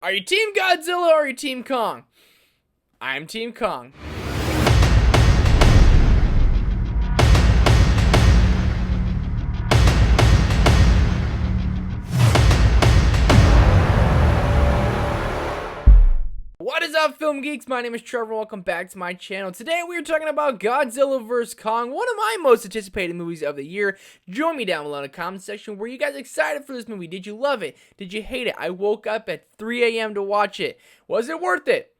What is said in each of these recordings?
Are you Team Godzilla or are you Team Kong? I'm Team Kong. What is up, film geeks? My name is Trevor. Welcome back to my channel. Today we are talking about Godzilla vs. Kong, one of my most anticipated movies of the year. Join me down below in the comment section. Were you guys excited for this movie? Did you love it? Did you hate it? I woke up at 3 a.m. to watch it. Was it worth it?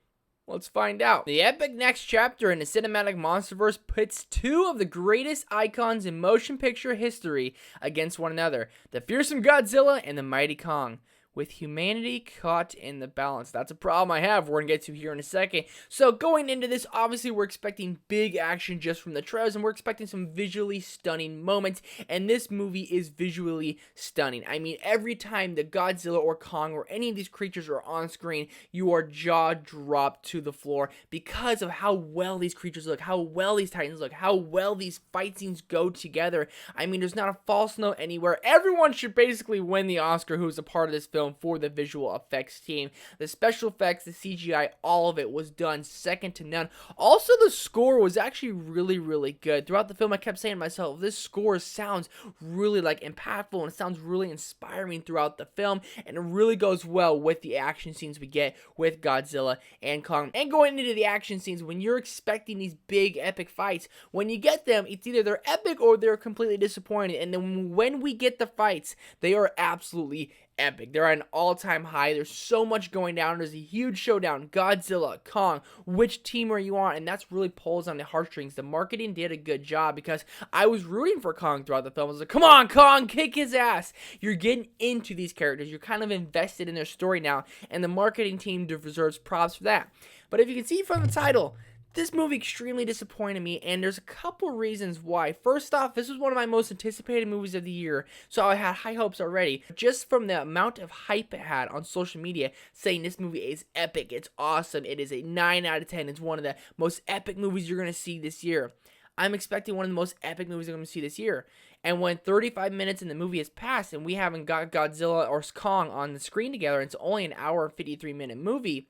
Let's find out. The epic next chapter in the cinematic Monsterverse pits two of the greatest icons in motion picture history against one another, the fearsome Godzilla and the mighty Kong, with humanity caught in the balance. That's a problem I have, we're going to get to here in a second. So going into this, obviously we're expecting big action just from the trailers, and we're expecting some visually stunning moments, and this movie is visually stunning. I mean, every time the Godzilla or Kong or any of these creatures are on screen, you are jaw dropped to the floor because of how well these creatures look, how well these titans look, how well these fight scenes go together. I mean, there's not a false note anywhere. Everyone should basically win the Oscar who's a part of this film for the visual effects team. The special effects, the CGI, all of it was done second to none. Also, the score was actually really good. Throughout the film, I kept saying to myself, this score sounds really impactful, and it sounds really inspiring throughout the film, and it really goes well with the action scenes we get with Godzilla and Kong. And going into the action scenes, when you're expecting these big epic fights, when you get them, it's either they're epic or they're completely disappointing. And then when we get the fights, they are absolutely epic. They're at an all-time high. There's so much going down. There's a huge showdown. Godzilla, Kong, which team are you on? And that's really pulls on the heartstrings. The marketing did a good job because I was rooting for Kong throughout the film. I was like, come on, Kong, kick his ass. You're getting into these characters. You're kind of invested in their story now, and the marketing team deserves props for that. But if you can see from the title, this movie extremely disappointed me, and there's a couple reasons why. First off, this was one of my most anticipated movies of the year, so I had high hopes already, just from the amount of hype it had on social media, saying this movie is epic, it's awesome, it is a 9 out of 10, it's one of the most epic movies you're going to see this year. I'm expecting one of the most epic movies I'm going to see this year. And when 35 minutes in the movie has passed, and we haven't got Godzilla or Kong on the screen together, and it's only an hour and 53-minute movie,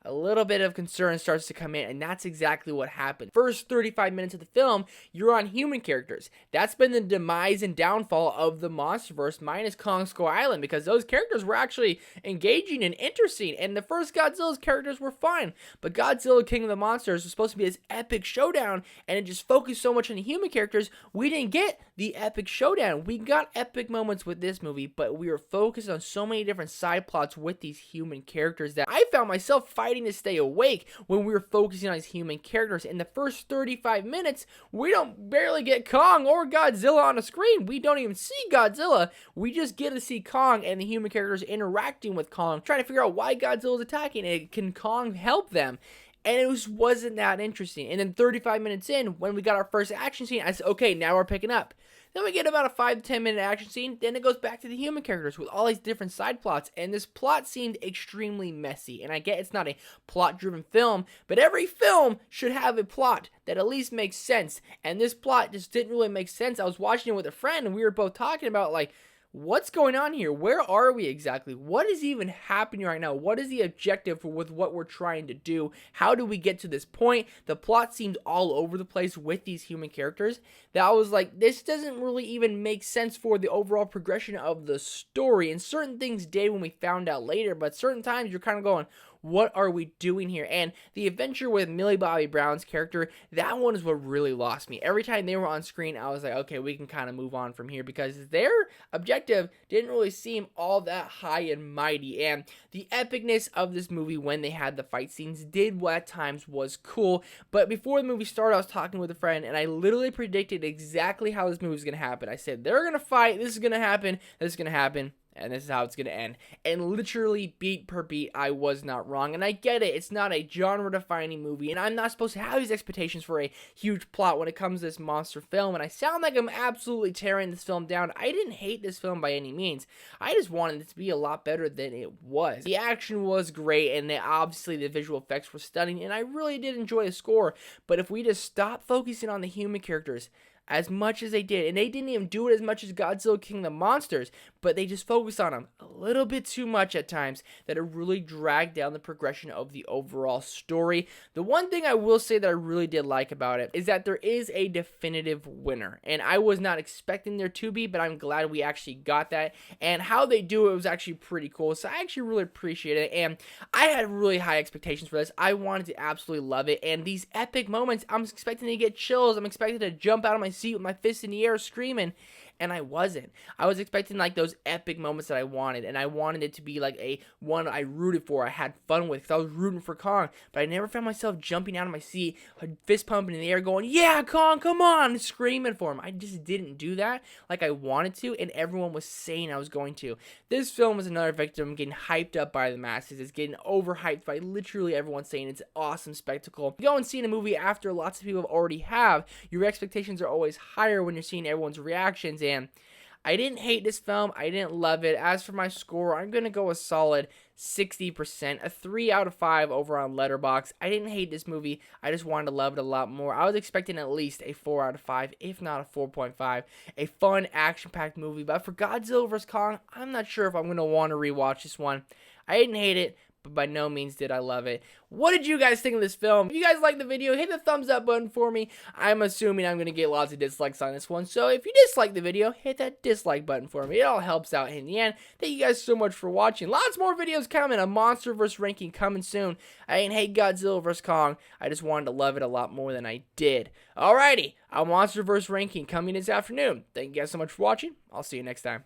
a little bit of concern starts to come in, and that's exactly what happened. First 35 minutes of the film, you're on human characters. That's been the demise and downfall of the Monsterverse, minus Kong Skull Island, because those characters were actually engaging and interesting, and the first Godzilla's characters were fine. But Godzilla King of the Monsters was supposed to be this epic showdown, and it just focused so much on the human characters, we didn't get the epic showdown. We got epic moments with this movie, but we were focused on so many different side plots with these human characters that I found myself fighting to stay awake when we were focusing on these human characters. In the first 35 minutes, we don't barely get Kong or Godzilla on the screen. We don't even see Godzilla. We just get to see Kong and the human characters interacting with Kong, trying to figure out why Godzilla is attacking and can Kong help them. And it wasn't that interesting. And then 35 minutes in, when we got our first action scene, I said, okay, now we're picking up. Then we get about a 5 to 10 minute action scene. Then it goes back to the human characters with all these different side plots. And this plot seemed extremely messy. And I get it's not a plot driven film, but every film should have a plot that at least makes sense. And this plot just didn't really make sense. I was watching it with a friend, and we were both talking about, like, what's going on here? Where are we exactly? What is even happening right now? What is the objective with what we're trying to do? How do we get to this point? The plot seemed all over the place with these human characters that I was like, this doesn't really even make sense for the overall progression of the story. And certain things did when we found out later, but certain times you're kind of going, what are we doing here? And the adventure with Millie Bobby Brown's character, that one is what really lost me. Every time they were on screen, I was like, okay, we can kind of move on from here, because their objective didn't really seem all that high and mighty. And the epicness of this movie when they had the fight scenes did what at times was cool. But before the movie started, I was talking with a friend, and I literally predicted exactly how this movie was going to happen. I said, they're going to fight, this is going to happen, this is going to happen, and this is how it's going to end. And literally, beat per beat, I was not wrong. And I get it. It's not a genre-defining movie. And I'm not supposed to have these expectations for a huge plot when it comes to this monster film. And I sound like I'm absolutely tearing this film down. I didn't hate this film by any means. I just wanted it to be a lot better than it was. The action was great. And obviously, the visual effects were stunning. And I really did enjoy the score. But if we just stop focusing on the human characters, as much as they did. And they didn't even do it as much as Godzilla King of the Monsters, but they just focused on him a little bit too much at times, that it really dragged down the progression of the overall story. The one thing I will say that I really did like about it is that there is a definitive winner, and I was not expecting there to be, but I'm glad we actually got that, and how they do it was actually pretty cool, so I actually really appreciate it, and I had really high expectations for this. I wanted to absolutely love it, and these epic moments, I'm expecting to get chills. I'm expecting to jump out of my seat with my fist in the air screaming, and I wasn't. I was expecting like those epic moments that I wanted, and I wanted it to be like a one I rooted for, I had fun with, because I was rooting for Kong, but I never found myself jumping out of my seat, fist pumping in the air going, yeah, Kong, come on, screaming for him. I just didn't do that like I wanted to, and everyone was saying I was going to. This film is another victim getting hyped up by the masses. It's getting overhyped by literally everyone saying it's an awesome spectacle. You go and see a movie after lots of people already have, your expectations are always higher when you're seeing everyone's reactions, and I didn't hate this film. I didn't love it. As for my score, I'm going to go a solid 60%, a 3 out of 5 over on Letterboxd. I didn't hate this movie. I just wanted to love it a lot more. I was expecting at least a 4 out of 5, if not a 4.5. A fun, action-packed movie. But for Godzilla vs. Kong, I'm not sure if I'm going to want to rewatch this one. I didn't hate it, but by no means did I love it. What did you guys think of this film? If you guys liked the video, hit the thumbs up button for me. I'm assuming I'm going to get lots of dislikes on this one, so if you dislike the video, hit that dislike button for me. It all helps out in the end. Thank you guys so much for watching. Lots more videos coming. A Monsterverse Ranking coming soon. I didn't hate Godzilla vs. Kong. I just wanted to love it a lot more than I did. Alrighty, a Monsterverse Ranking coming this afternoon. Thank you guys so much for watching. I'll see you next time.